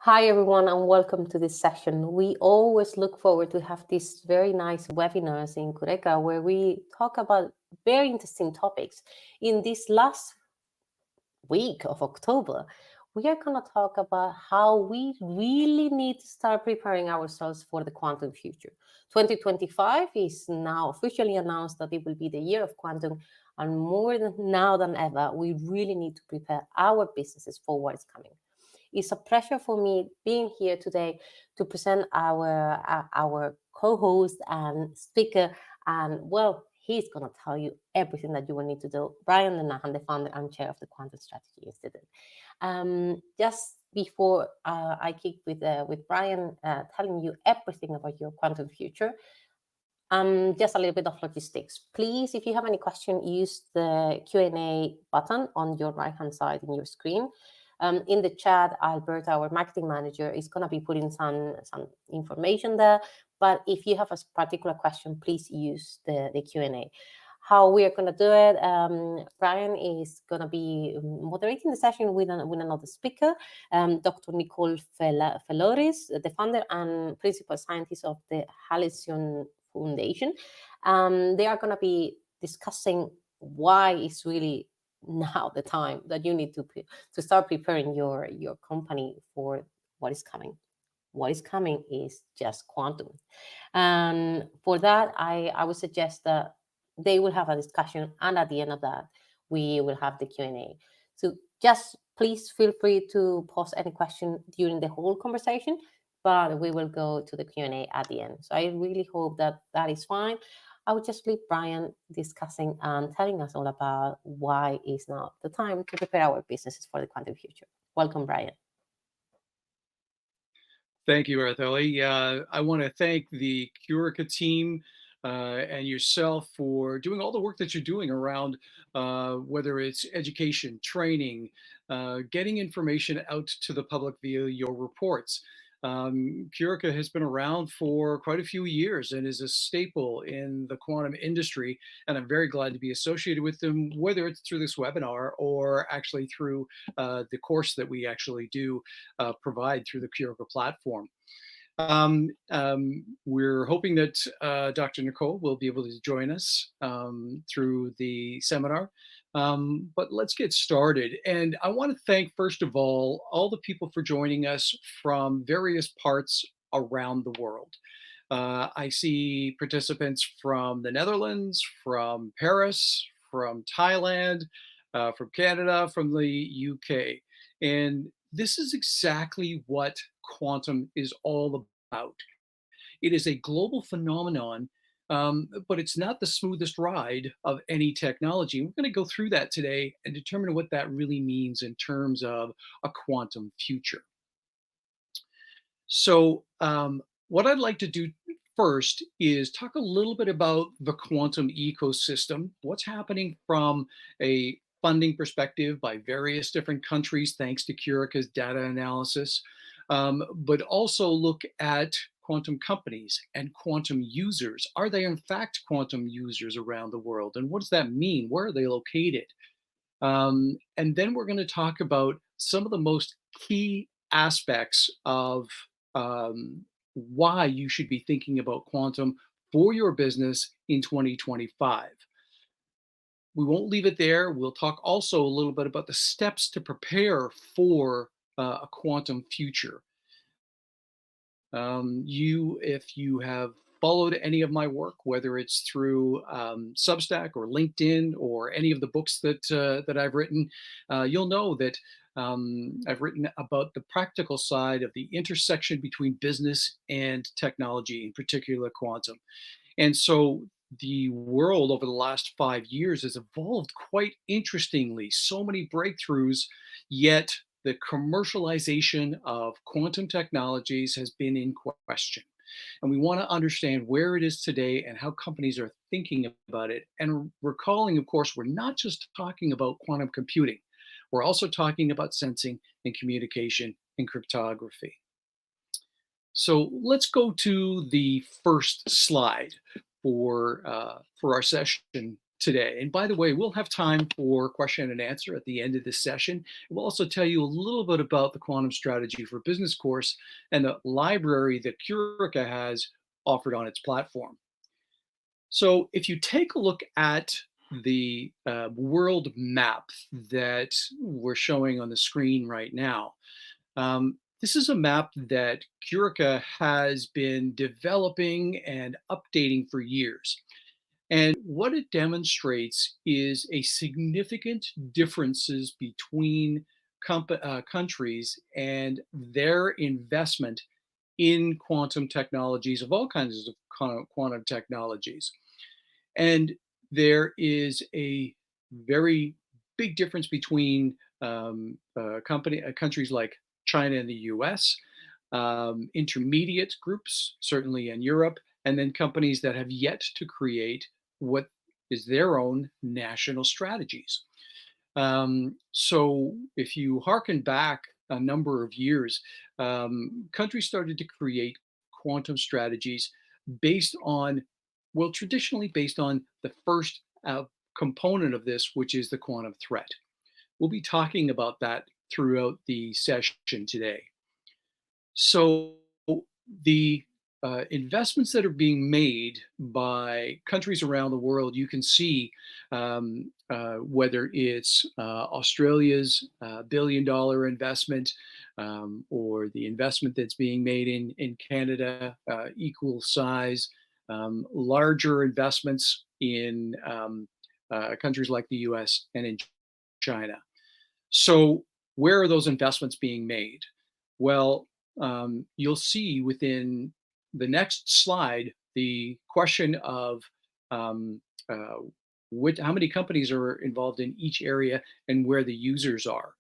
Hi everyone and welcome to this session. We always look forward to have these very nice webinars in QURECA where we talk about very interesting topics. In this last week of October, we are going to talk about how we really need to start preparing ourselves for the quantum future. 2025 is now officially announced that it will be the year of quantum, and more than now than ever, we really need to prepare our businesses for what is coming. It's a pleasure for me being here today to present our co-host and speaker. And well, he's going to tell you everything that you will need to do. Brian Lenahan, the founder and chair of the Quantum Strategy Institute. Just before I kick with Brian telling you everything about your quantum future, just a little bit of logistics. Please, if you have any question, use the Q&A button on your right-hand side in your screen. In the chat, Albert, our marketing manager, is going to be putting some information there. But if you have a particular question, please use the Q&A. How we are going to do it, Brian is going to be moderating the session with another speaker, Dr. Nicole Fellouris, the founder and principal scientist of the Halcyon Foundation. They are going to be discussing why it's really now the time that you need to start preparing your company for what is coming. What is coming is just quantum. And for that, I would suggest that they will have a discussion, and at the end of that, we will have the Q&A. So just please feel free to post any question during the whole conversation, but we will go to the Q&A at the end. So I really hope that that is fine. I would just leave Brian discussing and telling us all about why is now the time to prepare our businesses for the quantum future. Welcome, Brian. Thank you, Araceli. I want to thank the QURECA team and yourself for doing all the work that you're doing around whether it's education, training, getting information out to the public via your reports. QURECA has been around for quite a few years and is a staple in the quantum industry, and I'm very glad to be associated with them, whether it's through this webinar or actually through the course that we actually do provide through the QURECA platform. We're hoping that Dr. Nicole will be able to join us through the seminar. But let's get started. And I want to thank, first of all the people for joining us from various parts around the world. I see participants from the Netherlands, from Paris, from Thailand, from Canada, from the UK. And this is exactly what quantum is all about. It is a global phenomenon, but it's not the smoothest ride of any technology. We're going to go through that today and determine what that really means in terms of a quantum future. So what I'd like to do first is talk a little bit about the quantum ecosystem, what's happening from a funding perspective by various different countries, thanks to QURECA's data analysis, but also look at quantum companies and quantum users. Are they in fact quantum users around the world? And what does that mean? Where are they located? And then we're going to talk about some of the most key aspects of why you should be thinking about quantum for your business in 2025. We won't leave it there. We'll talk also a little bit about the steps to prepare for a quantum future. If you have followed any of my work, whether it's through Substack or LinkedIn or any of the books that I've written, you'll know that I've written about the practical side of the intersection between business and technology, in particular quantum. And so the world over the last 5 years has evolved quite interestingly. So many breakthroughs, yet the commercialization of quantum technologies has been in question. And we want to understand where it is today and how companies are thinking about it. And recalling, of course, we're not just talking about quantum computing. We're also talking about sensing and communication and cryptography. So let's go to the first slide for our session today. And by the way, we'll have time for question and answer at the end of this session. We'll also tell you a little bit about the Quantum Strategy for Business course and the library that QURECA has offered on its platform. So if you take a look at the world map that we're showing on the screen right now, this is a map that QURECA has been developing and updating for years. And what it demonstrates is a significant differences between countries and their investment in quantum technologies of all kinds of quantum technologies. And there is a very big difference between countries like China and the US, intermediate groups, certainly in Europe, and then companies that have yet to create what is their own national strategies. So if you hearken back a number of years, countries started to create quantum strategies based on, well, traditionally based on the first component of this, which is the quantum threat. We'll be talking about that throughout the session today. So the investments that are being made by countries around the world, you can see whether it's Australia's $1 billion investment or the investment that's being made in Canada, equal size, larger investments in countries like the US and in China. So where are those investments being made? Well, you'll see within the next slide the question of how many companies are involved in each area and where the users are.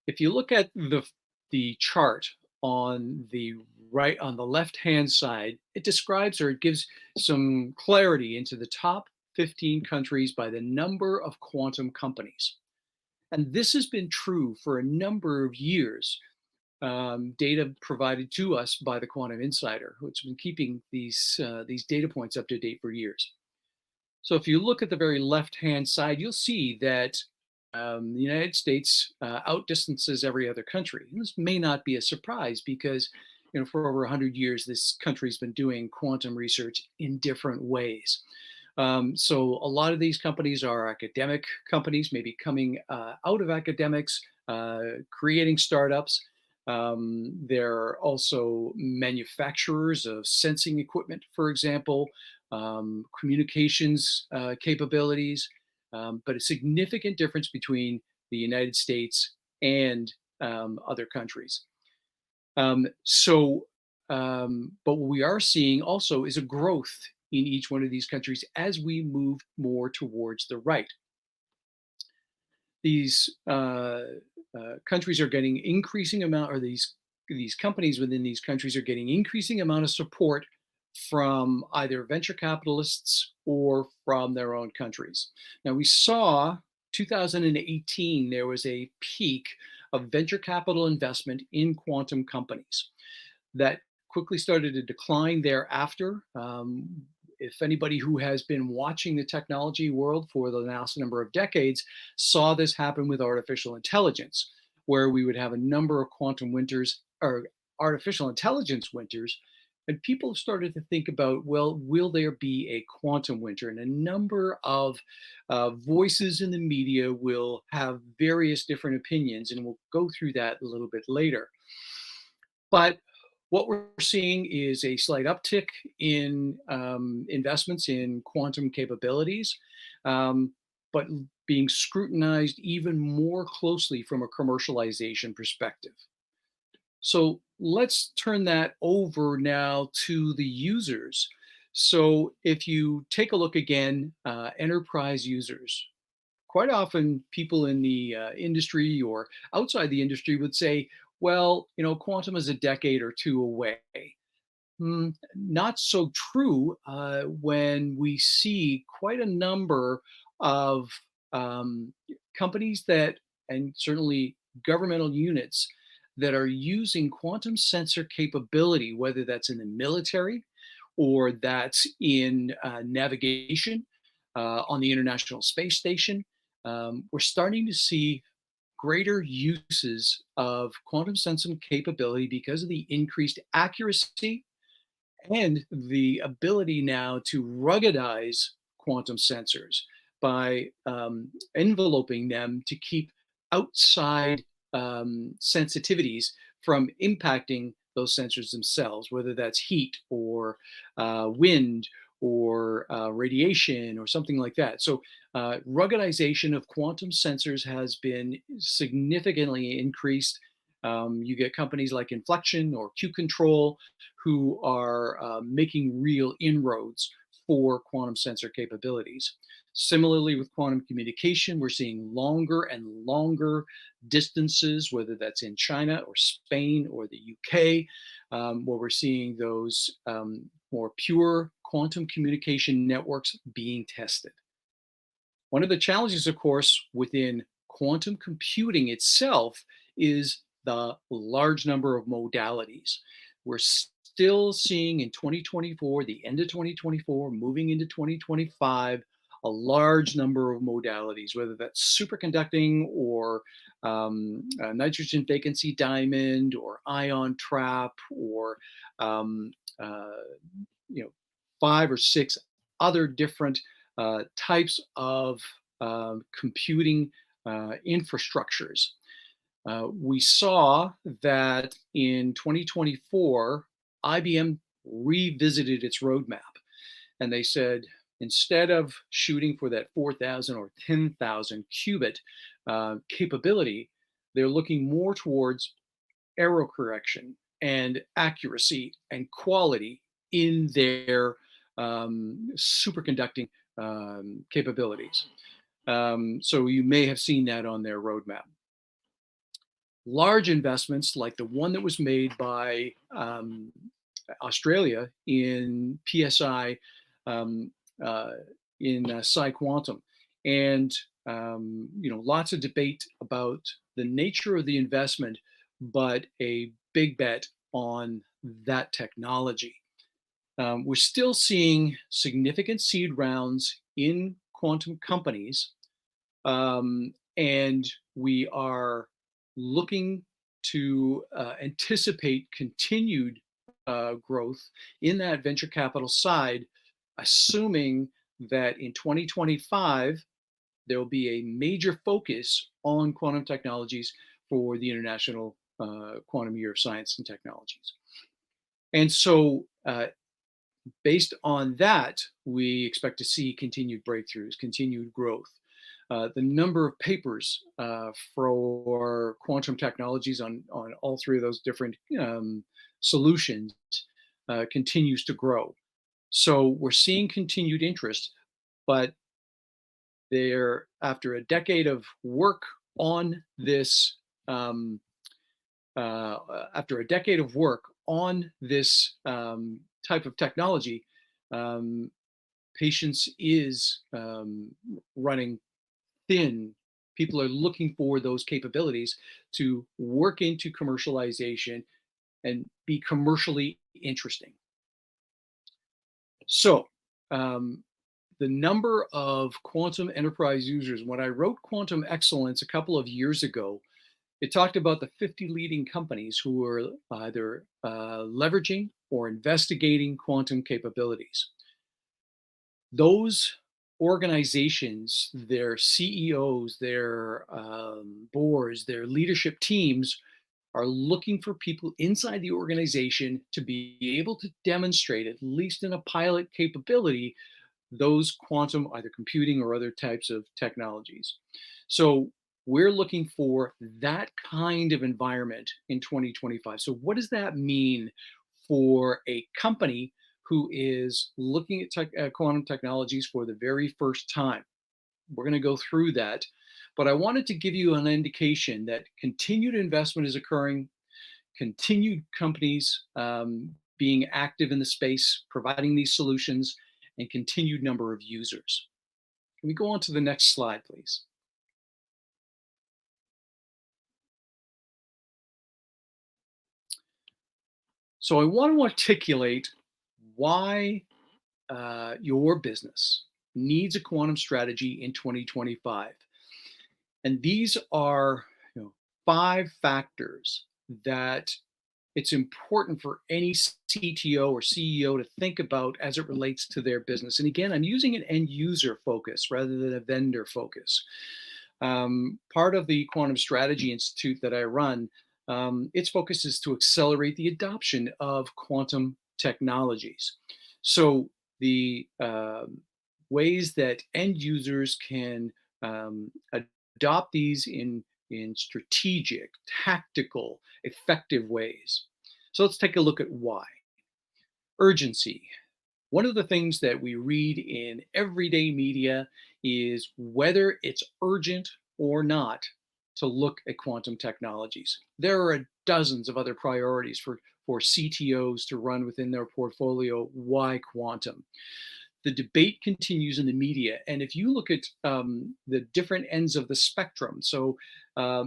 If you look at the chart on the right, on the left-hand side, it describes, or it gives some clarity into the top 15 countries by the number of quantum companies. And this has been true for a number of years. Data provided to us by the Quantum Insider, who's been keeping these data points up to date for years. So if you look at the very left-hand side, you'll see that the United States outdistances every other country. And this may not be a surprise because, for over 100 years, this country's been doing quantum research in different ways. So a lot of these companies are academic companies, maybe coming out of academics, creating startups. They're also manufacturers of sensing equipment, for example, communications capabilities, but a significant difference between the United States and other countries. But what we are seeing also is a growth in each one of these countries as we move more towards the right. These countries are getting increasing amount, or these companies within these countries are getting increasing amount of support from either venture capitalists or from their own countries. Now we saw 2018, there was a peak of venture capital investment in quantum companies that quickly started to decline thereafter. If anybody who has been watching the technology world for the last number of decades saw this happen with artificial intelligence, where we would have a number of quantum winters or artificial intelligence winters, and people have started to think about, well, will there be a quantum winter? And a number of voices in the media will have various different opinions, and we'll go through that a little bit later. But what we're seeing is a slight uptick in investments in quantum capabilities, but being scrutinized even more closely from a commercialization perspective. So let's turn that over now to the users. So if you take a look again, enterprise users, quite often people in the industry or outside the industry would say, well, quantum is a decade or two away. Not so true when we see quite a number of companies that, and certainly governmental units that are using quantum sensor capability, whether that's in the military or that's in navigation, on the International Space Station. We're starting to see greater uses of quantum sensing capability because of the increased accuracy and the ability now to ruggedize quantum sensors by enveloping them to keep outside sensitivities from impacting those sensors themselves, whether that's heat or wind or radiation or something like that. So ruggedization of quantum sensors has been significantly increased. You get companies like Inflection or Q Control who are making real inroads for quantum sensor capabilities. Similarly, with quantum communication, we're seeing longer and longer distances, whether that's in China or Spain or the UK, where we're seeing those more pure quantum communication networks being tested. One of the challenges, of course, within quantum computing itself is the large number of modalities. We're still seeing in 2024, the end of 2024, moving into 2025, a large number of modalities, whether that's superconducting or nitrogen vacancy diamond or ion trap or um, uh, you know 5 or 6 other different types of computing infrastructures. We saw that in 2024, IBM revisited its roadmap and they said, instead of shooting for that 4,000 or 10,000 qubit capability, they're looking more towards error correction and accuracy and quality in their superconducting capabilities. So you may have seen that on their roadmap. Large investments like the one that was made by Australia in PSI in PsiQuantum, and lots of debate about the nature of the investment, but a big bet on that technology. We're still seeing significant seed rounds in quantum companies, and we are looking to anticipate continued growth in that venture capital side, assuming that in 2025, there will be a major focus on quantum technologies for the International Quantum Year of Science and Technologies. And so based on that, we expect to see continued breakthroughs, continued growth. The number of papers for quantum technologies on all 3 of those different solutions continues to grow. So we're seeing continued interest, but after a decade of work on this, after a decade of work on this type of technology, patience is running thin. People are looking for those capabilities to work into commercialization and be commercially interesting. So the number of quantum enterprise users, when I wrote Quantum Excellence a couple of years ago, it talked about the 50 leading companies who are either leveraging or investigating quantum capabilities. Those organizations, their CEOs, their boards, their leadership teams are looking for people inside the organization to be able to demonstrate, at least in a pilot capability, those quantum, either computing or other types of technologies. So we're looking for that kind of environment in 2025. So what does that mean for a company who is looking at quantum technologies for the very first time? We're going to go through that, but I wanted to give you an indication that continued investment is occurring, continued companies being active in the space, providing these solutions, and continued number of users. Can we go on to the next slide, please? So I want to articulate why your business, needs a quantum strategy in 2025. And these are, 5 factors that it's important for any CTO or CEO to think about as it relates to their business. And again, I'm using an end user focus rather than a vendor focus. Part of the Quantum Strategy Institute that I run, its focus is to accelerate the adoption of quantum technologies. So the ways that end users can adopt these in strategic, tactical, effective ways. So let's take a look at why. Urgency. One of the things that we read in everyday media is whether it's urgent or not to look at quantum technologies. There are dozens of other priorities for CTOs to run within their portfolio. Why quantum? The debate continues in the media. And if you look at the different ends of the spectrum, so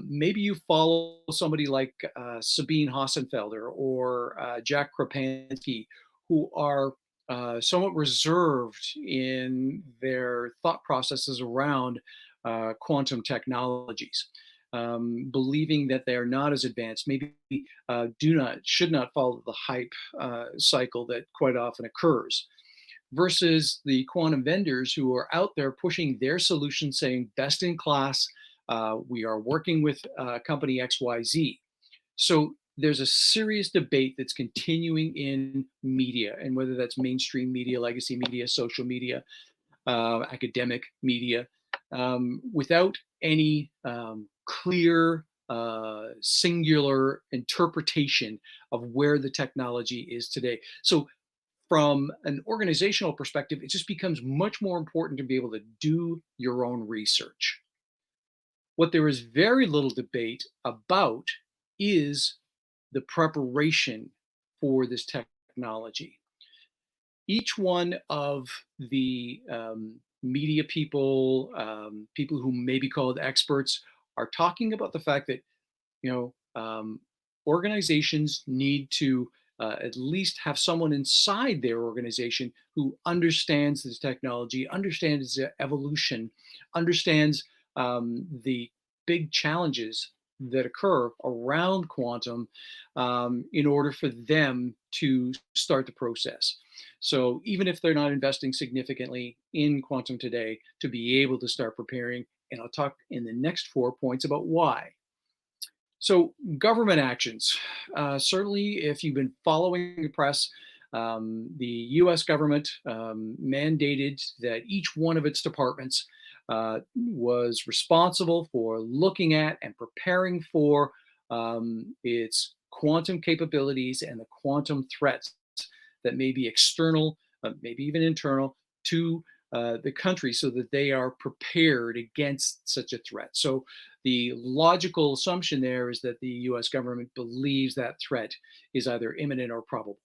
maybe you follow somebody like Sabine Hossenfelder or Jack Kropansky, who are somewhat reserved in their thought processes around quantum technologies. Believing that they are not as advanced, maybe should not follow the hype cycle that quite often occurs, versus the quantum vendors who are out there pushing their solution, saying best in class. We are working with company XYZ. So there's a serious debate that's continuing in media, and whether that's mainstream media, legacy media, social media, academic media, without any clear, singular interpretation of where the technology is today. So from an organizational perspective, it just becomes much more important to be able to do your own research. What there is very little debate about is the preparation for this technology. Each one of the media people, people who may be called experts, are talking about the fact that organizations need to at least have someone inside their organization who understands this technology, understands its evolution, understands the big challenges that occur around quantum in order for them to start the process. So even if they're not investing significantly in quantum today, to be able to start preparing, and I'll talk in the next 4 points about why. So government actions. Certainly, if you've been following the press, the US government mandated that each one of its departments was responsible for looking at and preparing for its quantum capabilities and the quantum threats that may be external, maybe even internal to the country, so that they are prepared against such a threat. So the logical assumption there is that the US government believes that threat is either imminent or probable.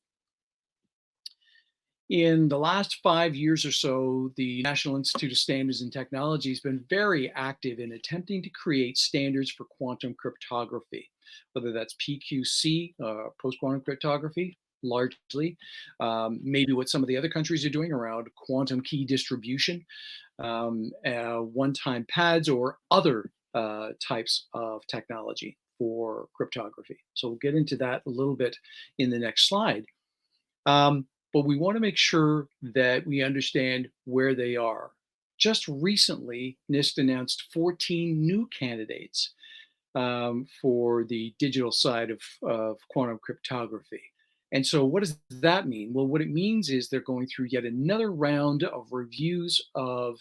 In the last 5 years or so, the National Institute of Standards and Technology has been very active in attempting to create standards for quantum cryptography, whether that's PQC, post-quantum cryptography, largely, maybe what some of the other countries are doing around quantum key distribution, one-time pads, or other types of technology for cryptography. So we'll get into that a little bit in the next slide. But we want to make sure that we understand where they are. Just recently, NIST announced 14 new candidates for the digital side of quantum cryptography. And so what does that mean? Well, what it means is they're going through yet another round of reviews of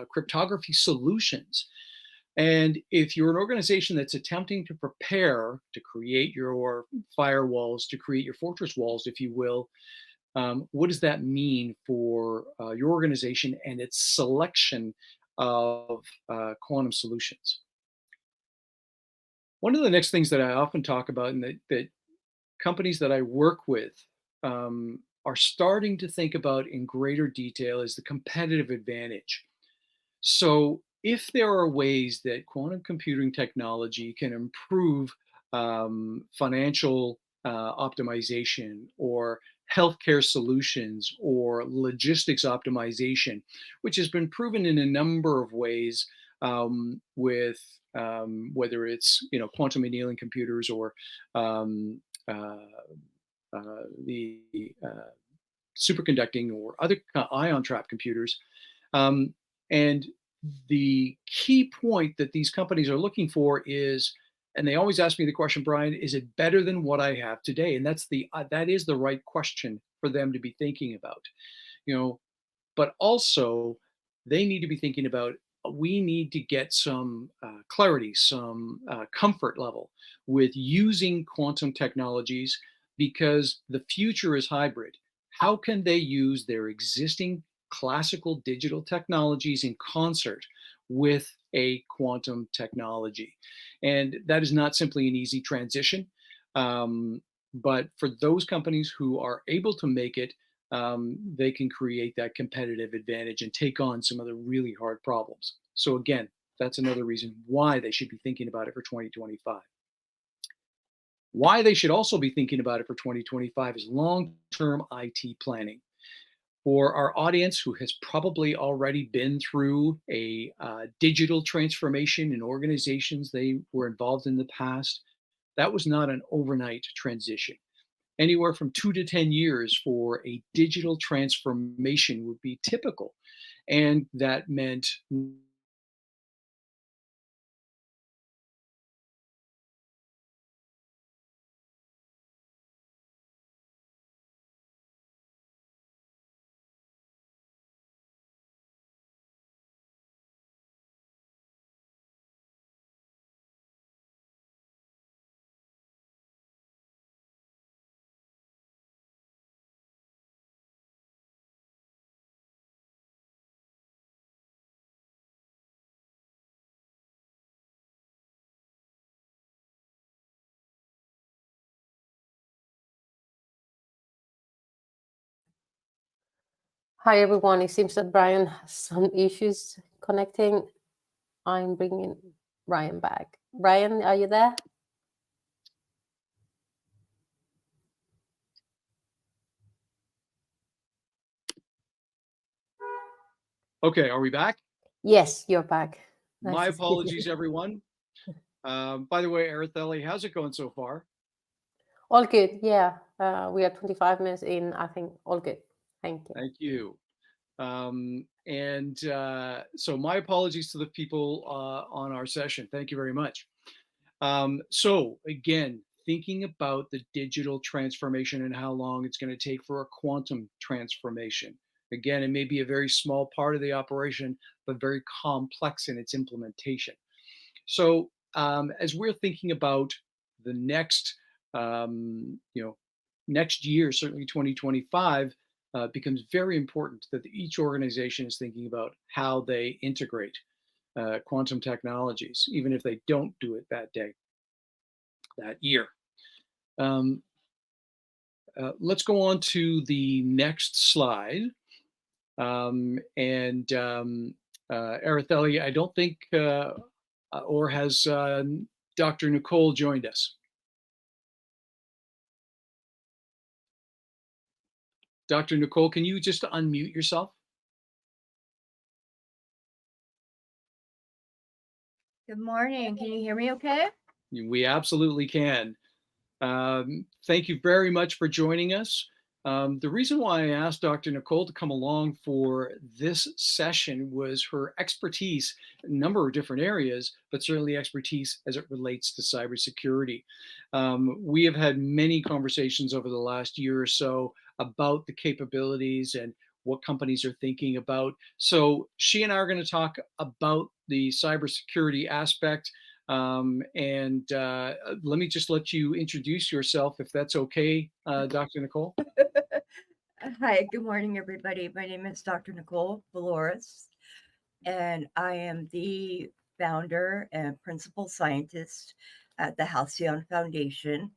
cryptography solutions. And if you're an organization that's attempting to prepare to create your firewalls, to create your fortress walls, if you will, what does that mean for your organization and its selection of quantum solutions? One of the next things that I often talk about, and that companies that I work with are starting to think about in greater detail, is the competitive advantage. So if there are ways that quantum computing technology can improve financial optimization, or healthcare solutions or logistics optimization, which has been proven in a number of ways with whether it's quantum annealing computers or um, uh, the superconducting or other ion trap computers. Um, and the key point that these companies are looking for is, and they always ask me the question, Brian, is it better than what I have today? And that is the right question for them to be thinking about, you know. But also, they need to be thinking about we need to get some clarity, some comfort level with using quantum technologies because the future is hybrid. How can they use their existing classical digital technologies in concert with a quantum technology? And that is not simply an easy transition. But for those companies who are able to make it, they can create that competitive advantage and take on some of the really hard problems. So again, that's another reason why they should be thinking about it for 2025. Why they should also be thinking about it for 2025 is long-term IT planning. For our audience who has probably already been through a digital transformation in organizations they were involved in the past, that was not an overnight transition. Anywhere from 2 to 10 years for a digital transformation would be typical. And that meant Hi, everyone. It seems that Brian has some issues connecting. I'm bringing Brian back. Brian, are you there? okay, are we back? Yes, you're back. Nice My to see apologies, you. everyone. By the way, Araceli, how's it going so far? All good. Yeah, we are 25 minutes in. I think all good. Thank you. Thank you. So my apologies to the people on our session. Thank you very much. So again, thinking about the digital transformation and how long it's going to take for a quantum transformation. Again, it may be a very small part of the operation, but very complex in its implementation. So as we're thinking about the next, next year, certainly 2025, becomes very important that each organization is thinking about how they integrate quantum technologies, even if they don't do it that day, that year. Let's go on to the next slide. Araceli, I don't think, or has Dr. Nicole joined us? Dr. Nicole, can you just unmute yourself? Good morning. Can you hear me okay? We absolutely can. Thank you very much for joining us. The reason why I asked Dr. Nicole to come along for this session was her expertise in a number of different areas, but certainly expertise as it relates to cybersecurity. We have had many conversations over the last year or so about the capabilities and what companies are thinking about. So she and I are going to talk about the cybersecurity aspect. Let me just let you introduce yourself, if that's okay, Dr. Nicole. Hi, good morning, everybody. My name is Dr. Nicole Fellouris, and I am the founder and principal scientist at the Halcyon Foundation.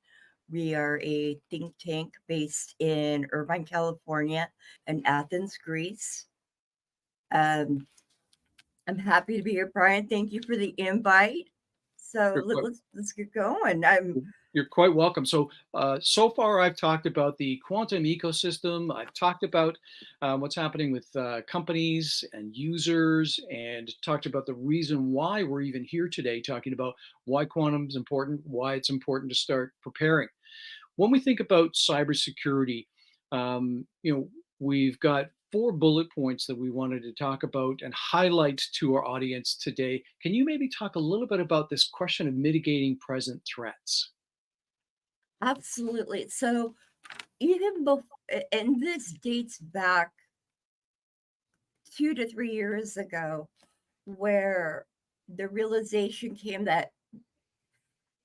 We are a think tank based in Irvine, California, and Athens, Greece. I'm happy to be here, Brian. Thank you for the invite. So let's get going. You're quite welcome. So, so far I've talked about the quantum ecosystem. I've talked about what's happening with companies and users, and talked about the reason why we're even here today, talking about why quantum is important, why it's important to start preparing. When we think about cybersecurity, we've got 4 bullet points that we wanted to talk about and highlight to our audience today. Can you maybe talk a little bit about this question of mitigating present threats? Absolutely. So even before, and this dates back 2 to 3 years ago, where the realization came that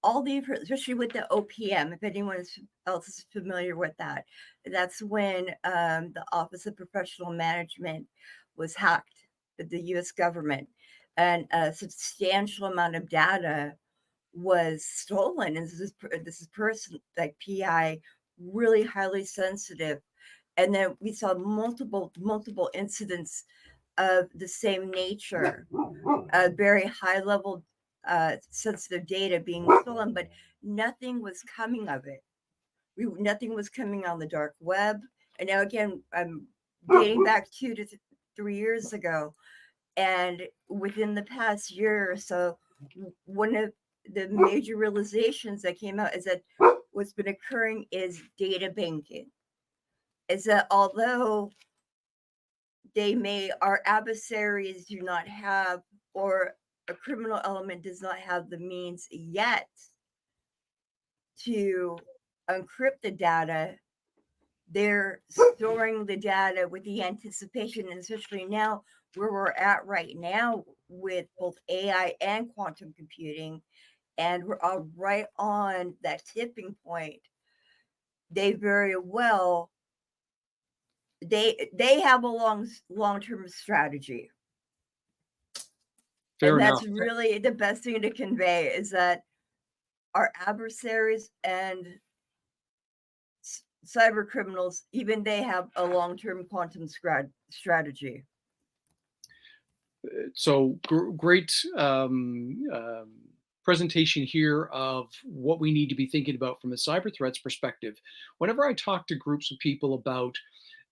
all the, especially with the OPM, if anyone else is familiar with that, that's when the Office of Professional Management was hacked, the U.S. government, and a substantial amount of data was stolen. And this is person like PI, really highly sensitive. And then we saw multiple incidents of the same nature, very high level sensitive data being stolen, but nothing was coming of it. Nothing was coming on the dark web. And now again, I'm dating back 2 to 3 years ago. And within the past year or so, one of the major realizations that came out is that what's been occurring is data banking. Is that although our adversaries do not have, or a criminal element does not have the means yet to encrypt the data, they're storing the data with the anticipation, and especially now where we're at right now with both AI and quantum computing, and we're all right on that tipping point. They very well, they have a long-term strategy. Fair And enough. that's really the best thing to convey, is that our adversaries and cyber criminals, even they have a long-term quantum strategy. So great presentation here of what we need to be thinking about from a cyber threats perspective. Whenever I talk to groups of people about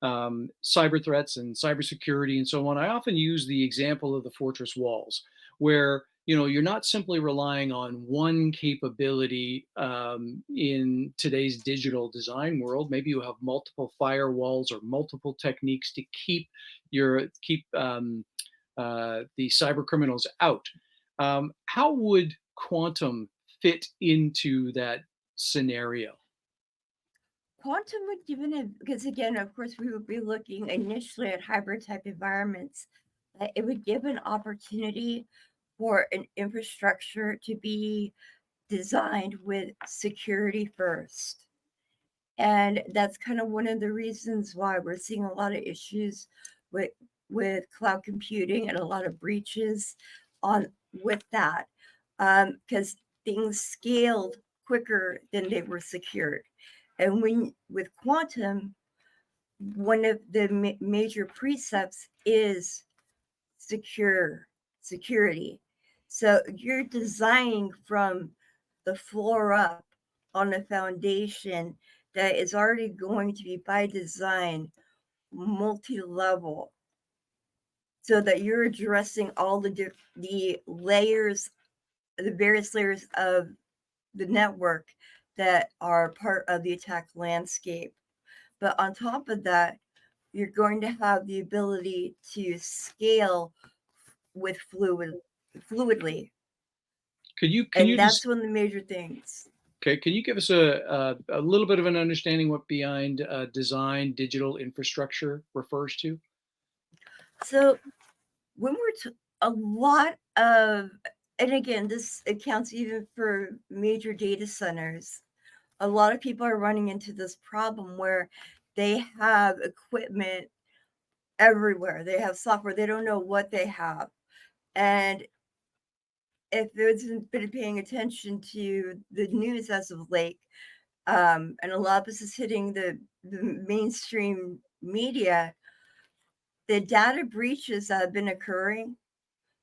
cyber threats and cybersecurity and so on, I often use the example of the fortress walls, where you're not simply relying on one capability in today's digital design world. Maybe you have multiple firewalls or multiple techniques to keep the cyber criminals out. How would quantum fit into that scenario? Quantum would give because again, of course, we would be looking initially at hybrid type environments. It would give an opportunity for an infrastructure to be designed with security first. And that's kind of one of the reasons why we're seeing a lot of issues with cloud computing and a lot of breaches with that, because things scaled quicker than they were secured. And with quantum, one of the major precepts is security. So you're designing from the floor up on a foundation that is already going to be by design multi-level, so that you're addressing all the layers, the various layers of the network that are part of the attack landscape. But on top of that, you're going to have the ability to scale with fluidly. That's one of the major things. Okay, can you give us a little bit of an understanding what behind design digital infrastructure refers to? So when we're a lot of, and again, this accounts even for major data centers, a lot of people are running into this problem where they have equipment everywhere. They have software. They don't know what they have. And if there's been paying attention to the news as of late, and a lot of this is hitting the mainstream media, the data breaches that have been occurring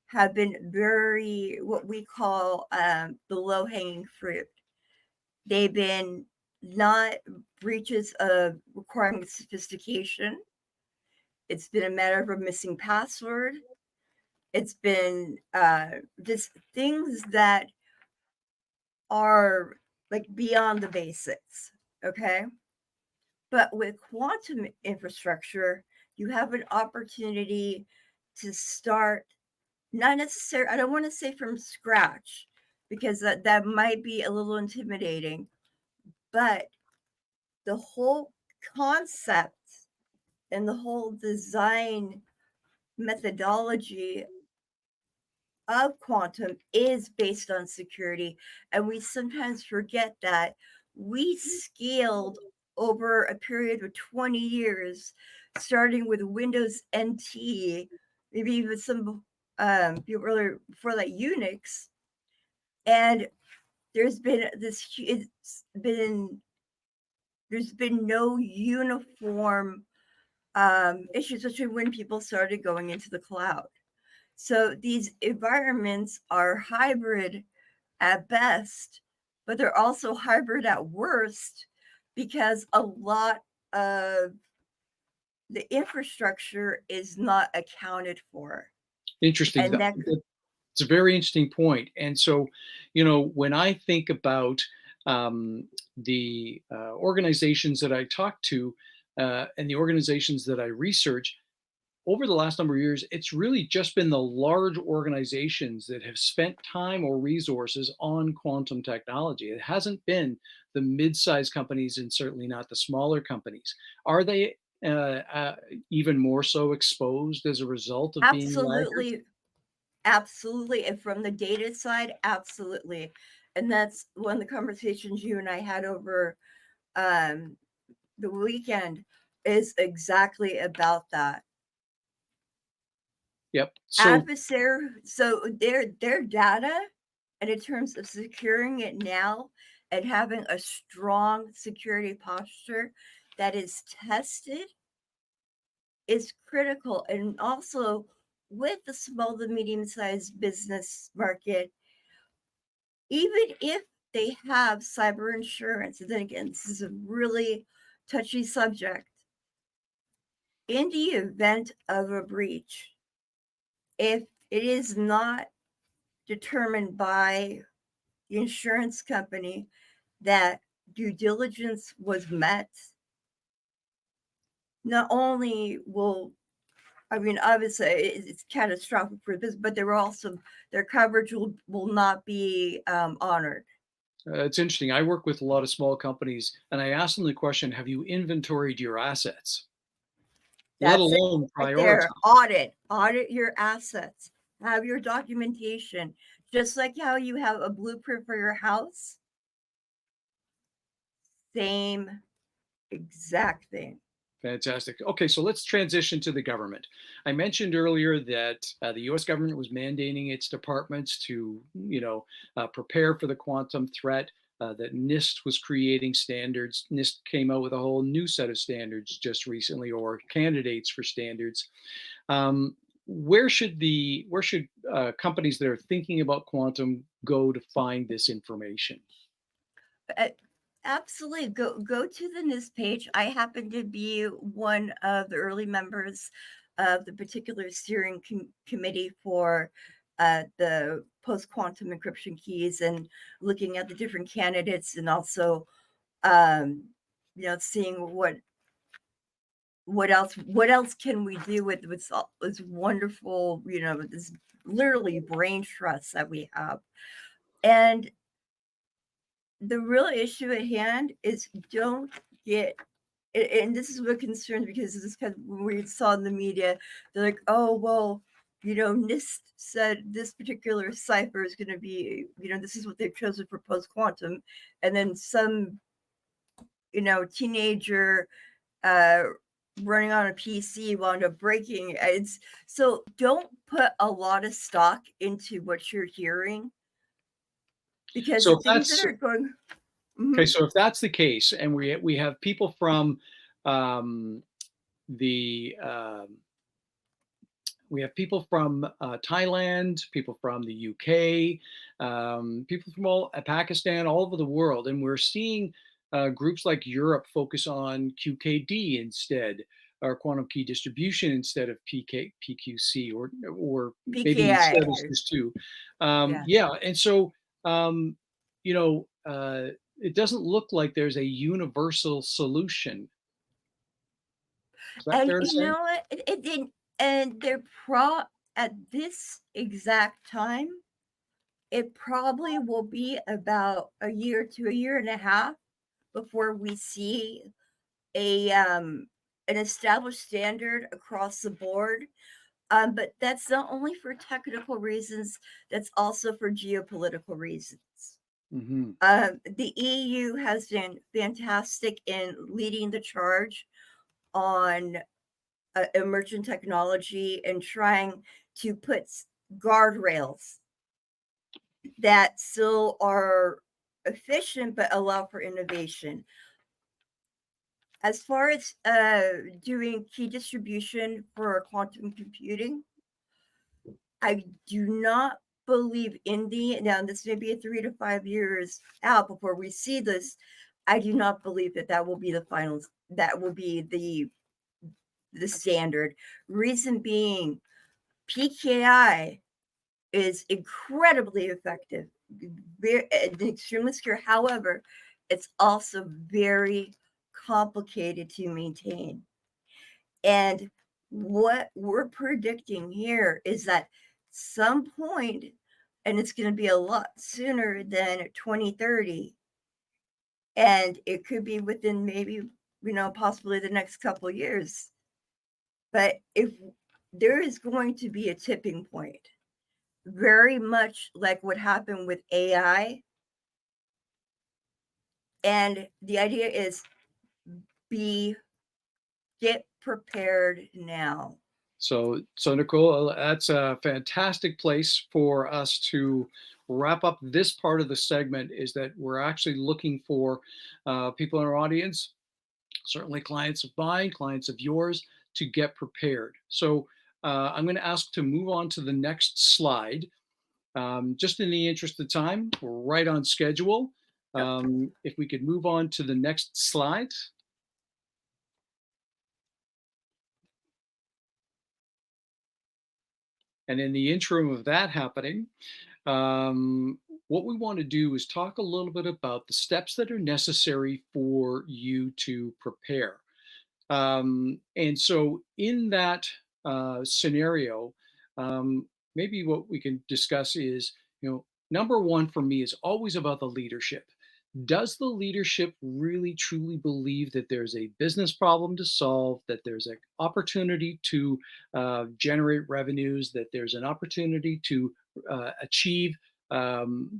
have been very, what we call the low-hanging fruit. They've been not breaches of requiring sophistication. It's been a matter of a missing password. It's been just things that are like beyond the basics, okay? But with quantum infrastructure, you have an opportunity to start, not necessarily, I don't want to say from scratch, because that might be a little intimidating, but the whole concept and the whole design methodology of quantum is based on security. And we sometimes forget that we scaled over a period of 20 years, starting with Windows NT, maybe even some earlier before that Unix. And there's been there's been no uniform issues, especially when people started going into the cloud. So these environments are hybrid at best, but they're also hybrid at worst, because a lot of the infrastructure is not accounted for. Interesting. And that It's a very interesting point. And so, when I think about the organizations that I talk to and the organizations that I research, over the last number of years, it's really just been the large organizations that have spent time or resources on quantum technology. It hasn't been the mid-sized companies, and certainly not the smaller companies. Are they even more so exposed as a result of being laggards? absolutely. And from the data side, absolutely. And that's one of the conversations you and I had over the weekend, is exactly about that. Yep. So Their data, and in terms of securing it now and having a strong security posture that is tested, is critical. And also with the small to medium-sized business market, even if they have cyber insurance, and then again, this is a really touchy subject, in the event of a breach, if it is not determined by the insurance company that due diligence was met, not only will, I mean, obviously it's catastrophic for this, but their coverage will not be honored. It's interesting. I work with a lot of small companies, and I ask them the question, have you inventoried your assets? Let That's it alone right prioritize. there. Audit your assets. Have your documentation. Just like how you have a blueprint for your house, same exact thing. Fantastic. Okay, so let's transition to the government. I mentioned earlier that the U.S. government was mandating its departments to, prepare for the quantum threat. That NIST was creating standards. NIST came out with a whole new set of standards just recently, or candidates for standards. Where should companies that are thinking about quantum go to find this information? Absolutely. Go to the NIST page. I happen to be one of the early members of the particular steering committee for the post-quantum encryption keys, and looking at the different candidates, and also seeing what else can we do with this wonderful, this literally brain trust that we have. And the real issue at hand is, don't get, and this is what concerns, because this is kind of when we saw in the media, they're like, oh, well, NIST said this particular cipher is going to be, this is what they've chosen for post-quantum. And then some, teenager running on a PC wound up breaking. So don't put a lot of stock into what you're hearing, because So the things that are going. Okay, so if that's the case, and we have people from the We have people from Thailand, people from the UK, people from Pakistan, all over the world. And we're seeing groups like Europe focus on QKD instead, or quantum key distribution instead of PQC, or maybe PKI. instead of this too. Yeah. Yeah, and so you know, it doesn't look like there's a universal solution. Is that And fair to you say? know what? It didn't. And at this exact time, it probably will be about a year to a year and a half before we see an established standard across the board. But that's not only for technical reasons; that's also for geopolitical reasons. Mm-hmm. The EU has been fantastic in leading the charge on emerging technology and trying to put guardrails that still are efficient but allow for innovation. As far as doing key distribution for quantum computing, I do not believe now this may be a 3 to 5 years out before we see this. I do not believe that will be the final, that will be the standard. Reason being, PKI is incredibly effective, very extremely secure. However, it's also very complicated to maintain. And what we're predicting here is that some point, and it's going to be a lot sooner than 2030, and it could be within maybe, possibly the next couple of years. But if there is going to be a tipping point, very much like what happened with AI. And the idea is get prepared now. So Nicole, that's a fantastic place for us to wrap up this part of the segment, is that we're actually looking for people in our audience, certainly clients of mine, clients of yours, to get prepared. So I'm going to ask to move on to the next slide. Just in the interest of time, we're right on schedule. If we could move on to the next slide. And in the interim of that happening, what we want to do is talk a little bit about the steps that are necessary for you to prepare. And so in that scenario, maybe what we can discuss is, number one for me is always about the leadership. Does the leadership really truly believe that there's a business problem to solve, that there's an opportunity to generate revenues, that there's an opportunity to achieve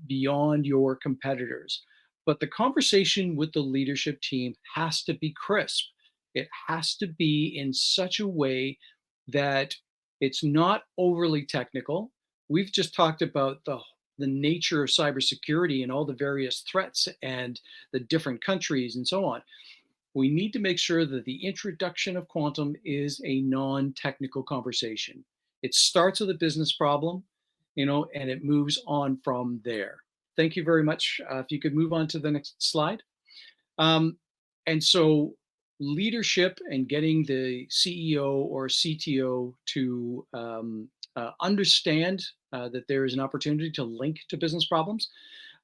beyond your competitors? But the conversation with the leadership team has to be crisp. It has to be in such a way that it's not overly technical. We've just talked about the nature of cybersecurity and all the various threats and the different countries and so on. We need to make sure that the introduction of quantum is a non-technical conversation. It starts with a business problem, and it moves on from there. Thank you very much. If you could move on to the next slide. And so leadership and getting the CEO or CTO to understand that there is an opportunity to link to business problems,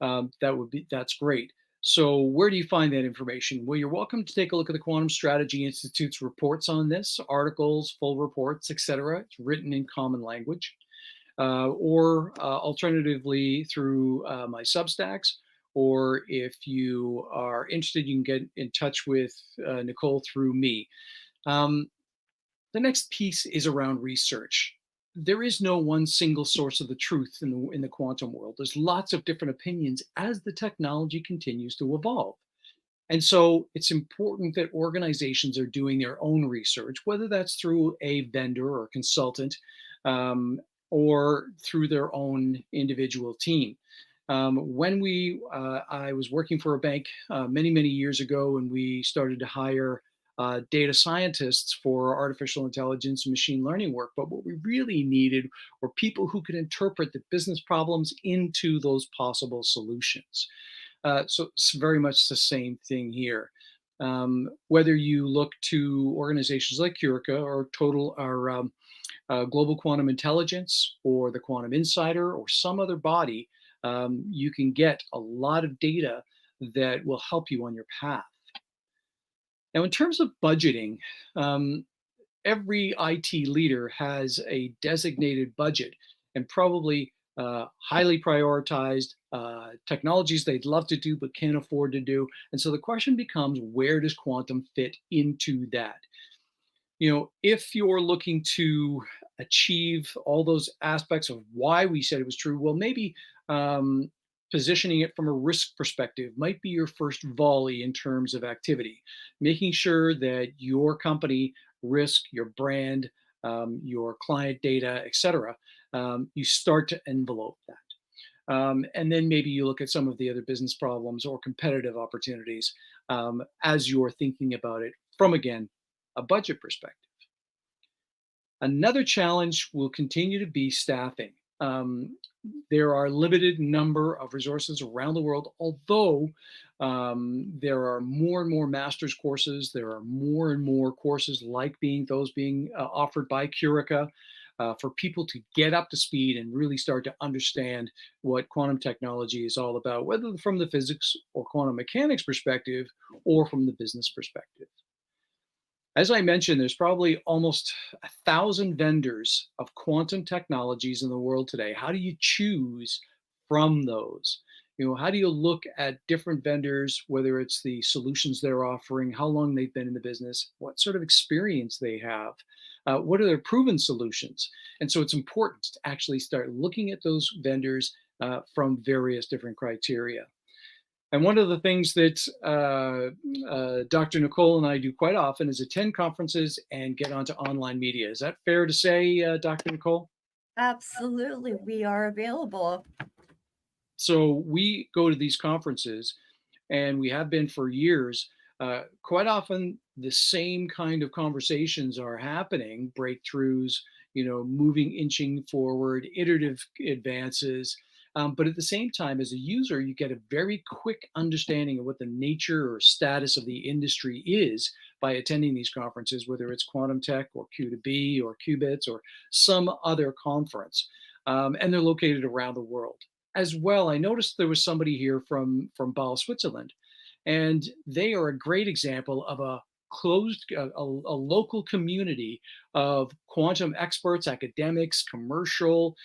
that's great. So where do you find that information? Well, you're welcome to take a look at the Quantum Strategy Institute's reports on this, articles, full reports, etc. It's written in common language. Or alternatively through my Substacks, or if you are interested, you can get in touch with Nicole through me. The next piece is around research. There is no one single source of the truth in the quantum world. There's lots of different opinions as the technology continues to evolve. And so it's important that organizations are doing their own research, whether that's through a vendor or consultant, or through their own individual team. When I was working for a bank many, many years ago, and we started to hire data scientists for artificial intelligence and machine learning work. But what we really needed were people who could interpret the business problems into those possible solutions. So it's very much the same thing here. Whether you look to organizations like QURECA or Global Quantum Intelligence or the Quantum Insider or some other body, you can get a lot of data that will help you on your path. Now, in terms of budgeting, every IT leader has a designated budget and probably highly prioritized technologies they'd love to do but can't afford to do. And so the question becomes, where does quantum fit into that? If you're looking to achieve all those aspects of why we said it was true, well, maybe positioning it from a risk perspective might be your first volley in terms of activity, making sure that your company risk, your brand, your client data, etc. You start to envelope that. And then maybe you look at some of the other business problems or competitive opportunities as you're thinking about it from, again, a budget perspective. Another challenge will continue to be staffing. There are a limited number of resources around the world, although there are more and more master's courses. There are more and more courses like those being offered by QURECA for people to get up to speed and really start to understand what quantum technology is all about, whether from the physics or quantum mechanics perspective or from the business perspective. As I mentioned, there's probably almost 1,000 vendors of quantum technologies in the world today. How do you choose from those? How do you look at different vendors, whether it's the solutions they're offering, how long they've been in the business, what sort of experience they have, what are their proven solutions? And so it's important to actually start looking at those vendors from various different criteria. And one of the things that Dr. Nicole and I do quite often is attend conferences and get onto online media. Is that fair to say, Dr. Nicole? Absolutely. We are available. So we go to these conferences, and we have been for years. Quite often, the same kind of conversations are happening, breakthroughs, inching forward, iterative advances. But at the same time, as a user, you get a very quick understanding of what the nature or status of the industry is by attending these conferences, whether it's Quantum Tech or Q2B or Qubits or some other conference. And they're located around the world. As well, I noticed there was somebody here from Basel, Switzerland, and they are a great example of a local community of quantum experts, academics, commercial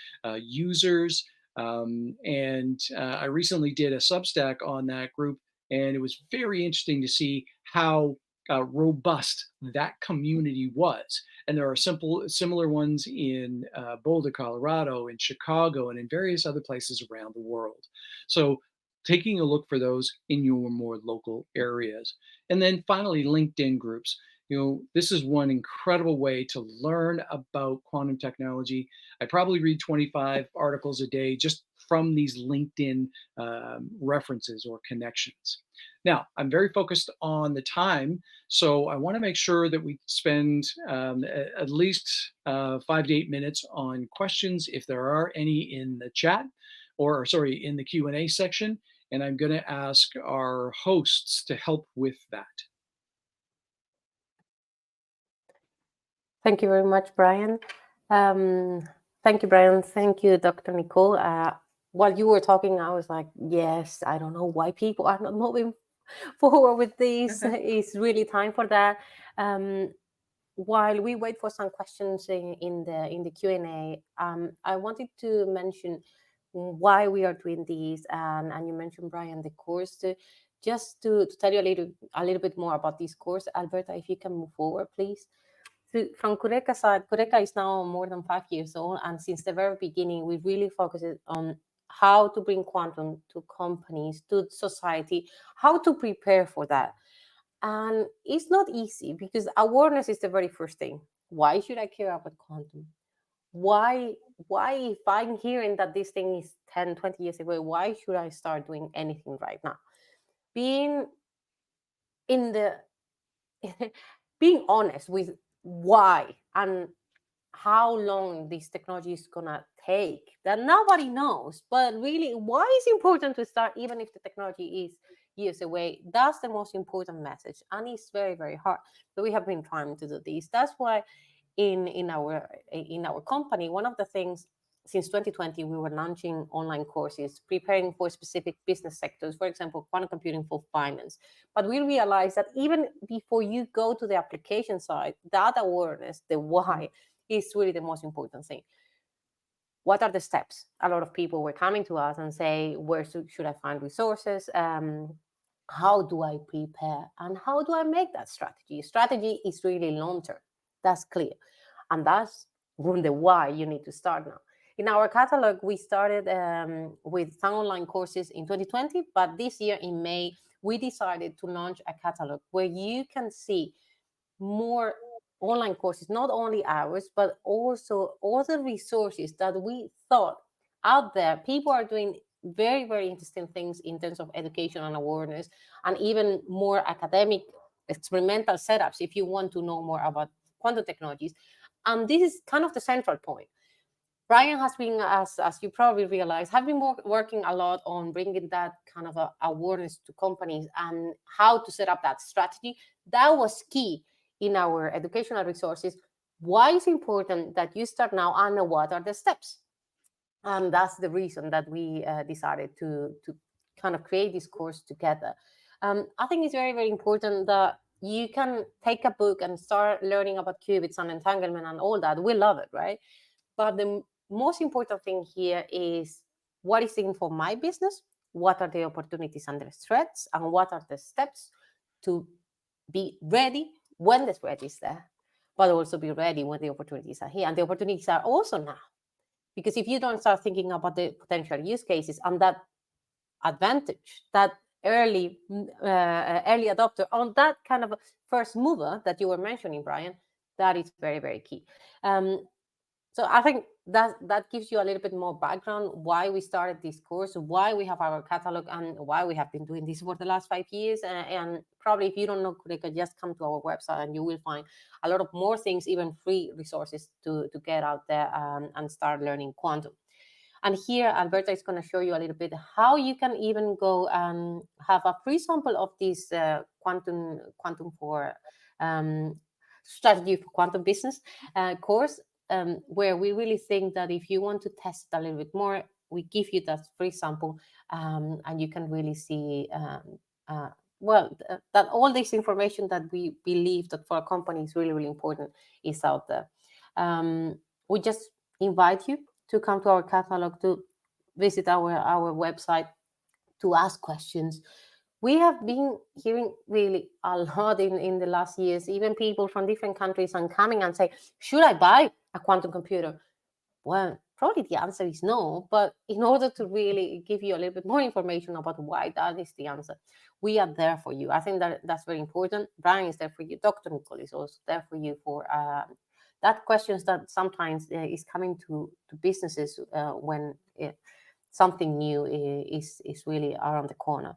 users. And I recently did a Substack on that group, and it was very interesting to see how robust that community was. And there are similar ones in Boulder, Colorado, in Chicago, and in various other places around the world. So taking a look for those in your more local areas. And then finally, LinkedIn groups. This is one incredible way to learn about quantum technology. I probably read 25 articles a day just from these LinkedIn references or connections. Now, I'm very focused on the time, so I want to make sure that we spend at least 5 to 8 minutes on questions, if there are any in the chat, in the Q&A section, and I'm going to ask our hosts to help with that. Thank you very much, Brian. Thank you, Brian. Thank you, Dr. Nicole. While you were talking, I was like, yes, I don't know why people are not moving forward with this. It's really time for that. While we wait for some questions in the Q&A, I wanted to mention why we are doing this, and you mentioned, Brian, the course. Just to tell you a little bit more about this course, Alberta, if you can move forward, please. So from QURECA side, QURECA is now more than 5 years old, and since the very beginning, we really focused on how to bring quantum to companies, to society, how to prepare for that. And it's not easy because awareness is the very first thing. Why should I care about quantum? Why if I'm hearing that this thing is 10, 20 years away, why should I start doing anything right now? Being in the being honest with why and how long this technology is gonna take, that nobody knows, but really why it's important to start even if the technology is years away. That's the most important message, and it's very, very hard, but we have been trying to do this. That's why in our company, one of the things, since 2020 we were launching online courses preparing for specific business sectors, for example quantum computing for finance. But we realized that even before you go to the application side, that awareness, the why, is really the most important thing. What are the steps? A lot of people were coming to us and say, where should I find resources? How do I prepare? And how do I make that strategy? Strategy is really long term. That's clear. And that's the why you need to start now. In our catalog, we started with some online courses in 2020, but this year in May, we decided to launch a catalog where you can see more online courses, not only ours, but also other resources that we thought out there. People are doing very, very interesting things in terms of education and awareness, and even more academic experimental setups if you want to know more about quantum technologies. And this is kind of the central point. Brian has been, as you probably realize, have been working a lot on bringing that kind of awareness to companies and how to set up that strategy. That was key in our educational resources. Why is it important that you start now, and what are the steps? And that's the reason that we decided to kind of create this course together. I think it's very, very important that you can take a book and start learning about qubits and entanglement and all that. We love it, right? But the most important thing here is, what is in for my business? What are the opportunities and the threats? And what are the steps to be ready when the threat is there, but also be ready when the opportunities are here? And the opportunities are also now. Because if you don't start thinking about the potential use cases and that advantage, that early adopter, on that kind of first mover that you were mentioning, Brian, that is very, very key. So I think that gives you a little bit more background why we started this course, why we have our catalog, and why we have been doing this for the last 5 years. And probably if you don't know QURECA, just come to our website and you will find a lot of more things, even free resources to get out there and start learning quantum. And here, Alberta is going to show you a little bit how you can even go and have a free sample of this quantum for strategy for quantum business course, where we really think that if you want to test a little bit more, we give you that free sample, and you can really see that all this information that we believe that for a company is really, really important is out there. We just invite you to come to our catalog, to visit our website, to ask questions. We have been hearing really a lot in the last years, even people from different countries and coming and say, should I buy a quantum computer? Well, probably the answer is no, but in order to really give you a little bit more information about why that is the answer, we are there for you. I think that's very important. Brian is there for you. Dr. Nicole is also there for you for that questions that sometimes is coming to businesses when something new is really around the corner.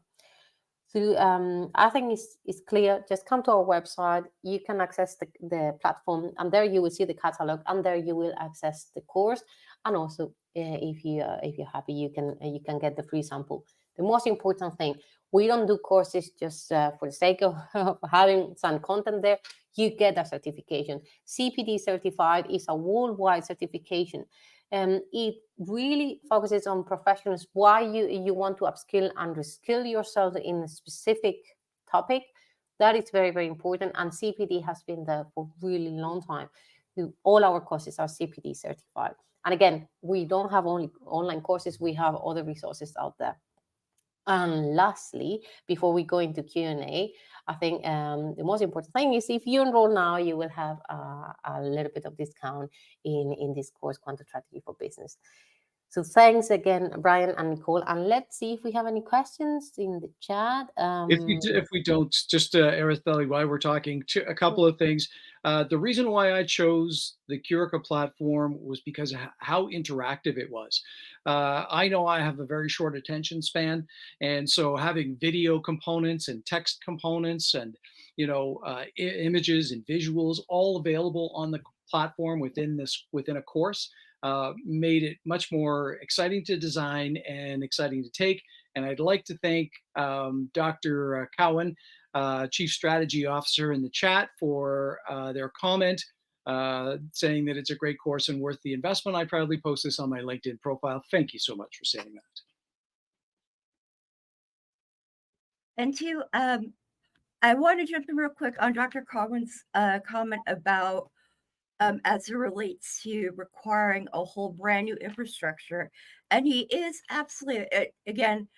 So I think it's clear. Just come to our website. You can access the platform, and there you will see the catalog, and there you will access the course. And also, if you're happy, you can get the free sample. The most important thing, we don't do courses just for the sake of having some content there. You get a certification. CPD certified is a worldwide certification. It really focuses on professionals, why you want to upskill and reskill yourself in a specific topic. That is very, very important. And CPD has been there for a really long time. All our courses are CPD certified. And again, we don't have only online courses, we have other resources out there. And lastly, before we go into Q&A, I think the most important thing is if you enroll now, you will have a little bit of discount in this course, Quantum Strategy for Business. So thanks again, Brian and Nicole. And let's see if we have any questions in the chat. If we don't, just Araceli, while we're talking, a couple of things. The reason why I chose the QURECA platform was because of how interactive it was. I know I have a very short attention span, and so having video components and text components and images and visuals, all available on the platform within a course, made it much more exciting to design and exciting to take. And I'd like to thank Dr. Cowan, Chief Strategy Officer, in the chat for their comment, saying that it's a great course and worth the investment. I proudly post this on my LinkedIn profile. Thank you so much for saying that. And I want to jump in real quick on Dr. Cowan's comment about as it relates to requiring a whole brand new infrastructure. And he is absolutely, again,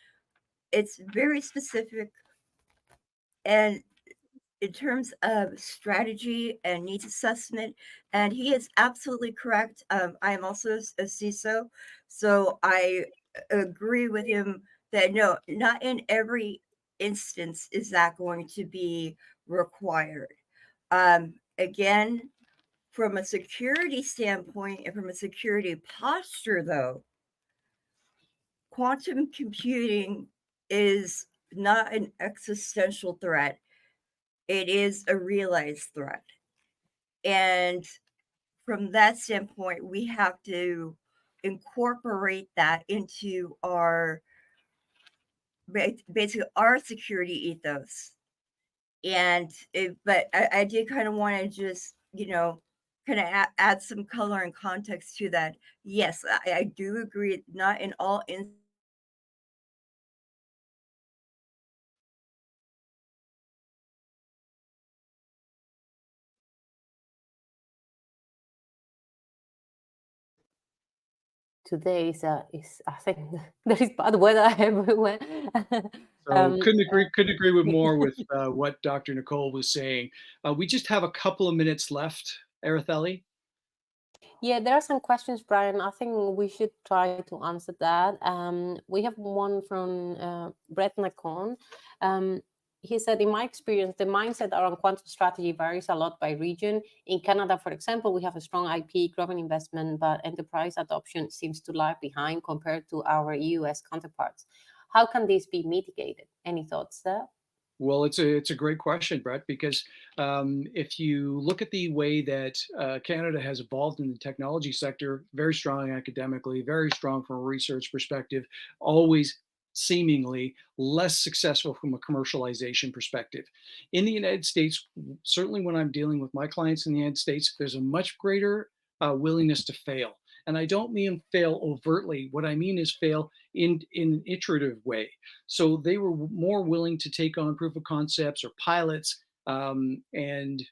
it's very specific. And in terms of strategy and needs assessment, and he is absolutely correct. I am also a CISO, so I agree with him that no, not in every instance is that going to be required. Again, from a security standpoint and from a security posture, though, quantum computing is not an existential threat. It is a realized threat. And from that standpoint, we have to incorporate that into our basically our security ethos. But I did kind of want to just, kind of add some color and context to that. Yes, I do agree. Not in all instances. Today is I think there is bad weather everywhere. So couldn't agree with more with what Dr. Nicole was saying. We just have a couple of minutes left, Araceli. Yeah, there are some questions, Brian. I think we should try to answer that. We have one from Brett Nacon. He said, in my experience, the mindset around quantum strategy varies a lot by region. In Canada, for example, we have a strong IP, growing investment, but enterprise adoption seems to lag behind compared to our US counterparts. How can this be mitigated? Any thoughts there? Well, it's a great question, Brett, because if you look at the way that Canada has evolved in the technology sector, very strong academically, very strong from a research perspective, always seemingly less successful from a commercialization perspective. In the United States, certainly when I'm dealing with my clients in the United States, there's a much greater willingness to fail. And I don't mean fail overtly. What I mean is fail in an iterative way. So they were more willing to take on proof of concepts or pilots and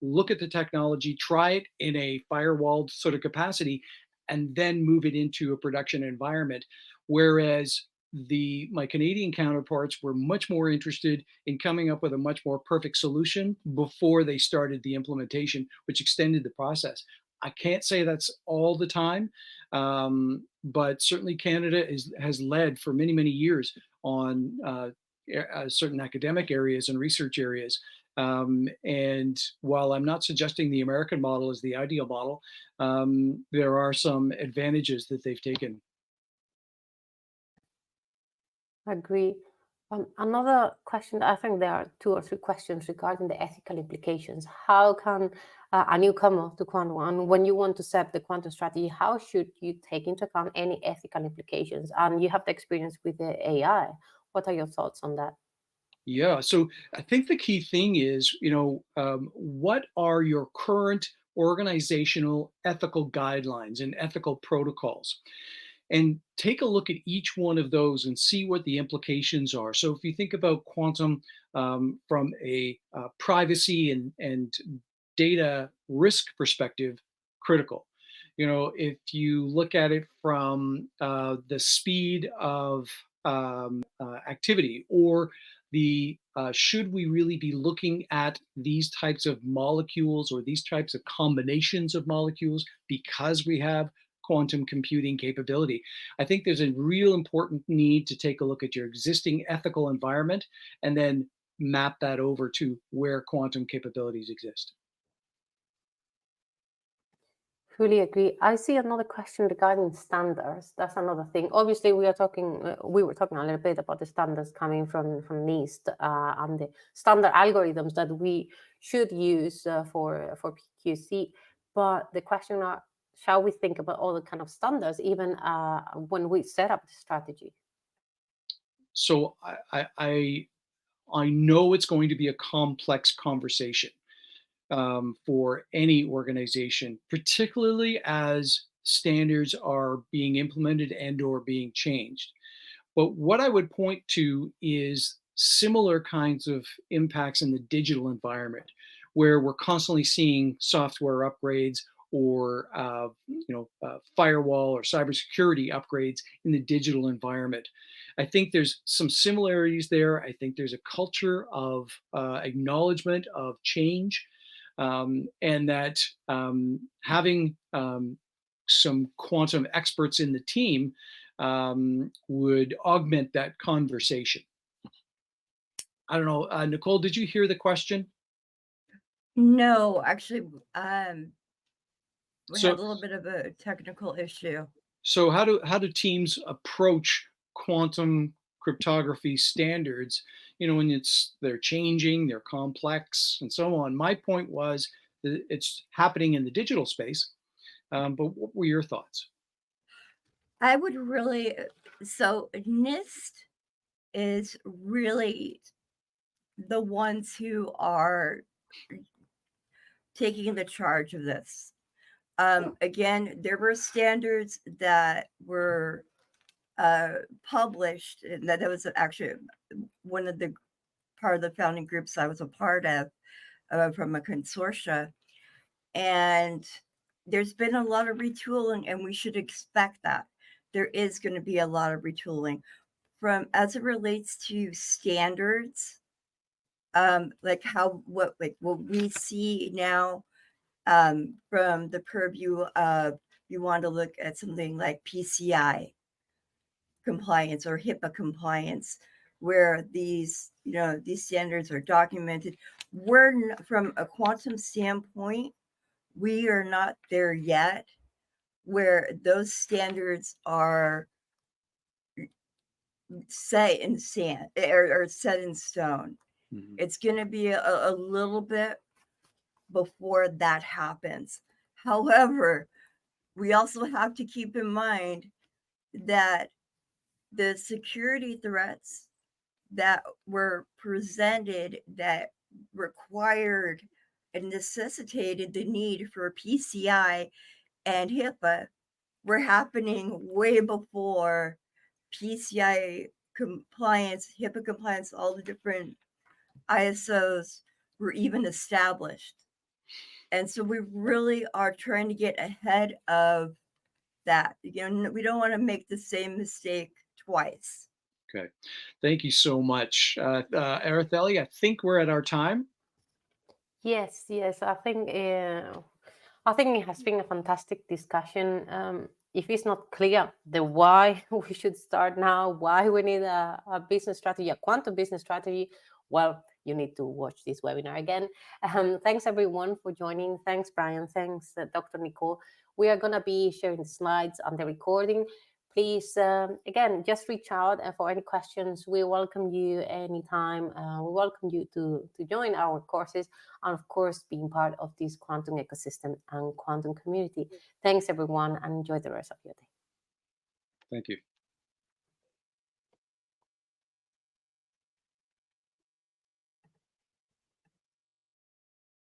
look at the technology, try it in a firewalled sort of capacity, and then move it into a production environment. Whereas my Canadian counterparts were much more interested in coming up with a much more perfect solution before they started the implementation, which extended the process. I can't say that's all the time, but certainly Canada has led for many, many years on certain academic areas and research areas. And while I'm not suggesting the American model is the ideal model, there are some advantages that they've taken. Agree. Another question, I think there are 2 or 3 questions regarding the ethical implications. How can a newcomer to quantum, and when you want to set the quantum strategy, how should you take into account any ethical implications? And you have the experience with the AI. What are your thoughts on that? Yeah, so I think the key thing is, what are your current organizational ethical guidelines and ethical protocols? And take a look at each one of those and see what the implications are. So if you think about quantum from a privacy and data risk perspective, critical. If you look at it from the speed of activity, or the should we really be looking at these types of molecules or these types of combinations of molecules because we have quantum computing capability. I think there's a real important need to take a look at your existing ethical environment and then map that over to where quantum capabilities exist. Fully agree. I see another question regarding standards. That's another thing. Obviously, we were talking a little bit about the standards coming from NIST and the standard algorithms that we should use for PQC. But the question are, shall we think about all the kind of standards even when we set up the strategy? So I know it's going to be a complex conversation for any organization, particularly as standards are being implemented and or being changed. But what I would point to is similar kinds of impacts in the digital environment, where we're constantly seeing software upgrades or firewall or cybersecurity upgrades in the digital environment. I think there's some similarities there. I think there's a culture of acknowledgement of change, and that having some quantum experts in the team would augment that conversation. I don't know, Nicole, did you hear the question? No, actually, we had a little bit of a technical issue. So how do teams approach quantum cryptography standards? When they're changing, they're complex, and so on. My point was that it's happening in the digital space, but what were your thoughts? I would really, so NIST is really the ones who are taking the charge of this. Again, there were standards that were published, and that was actually one of the part of the founding groups I was a part of from a consortia. And there's been a lot of retooling, and we should expect that. There is going to be a lot of retooling from as it relates to standards, like what we see now from the purview of you want to look at something like PCI compliance or HIPAA compliance, where these standards are documented. We're from a quantum standpoint, we are not there yet, where those standards are set in sand or set in stone. Mm-hmm. It's going to be a little bit before that happens. However, we also have to keep in mind that the security threats that were presented that required and necessitated the need for PCI and HIPAA were happening way before PCI compliance, HIPAA compliance, all the different ISOs were even established. And so we really are trying to get ahead of that. We don't want to make the same mistake twice. Okay. Thank you so much. Araceli, I think we're at our time. Yes. I think it has been a fantastic discussion. If it's not clear the why we should start now, why we need a business strategy, a quantum business strategy, well, you need to watch this webinar again. Thanks everyone for joining. Thanks, Brian. Thanks, Dr. Nicole. We are going to be sharing the slides and the recording. Please, again, just reach out for any questions. We welcome you anytime. We welcome you to join our courses and, of course, being part of this quantum ecosystem and quantum community. Thanks, everyone, and enjoy the rest of your day. Thank you.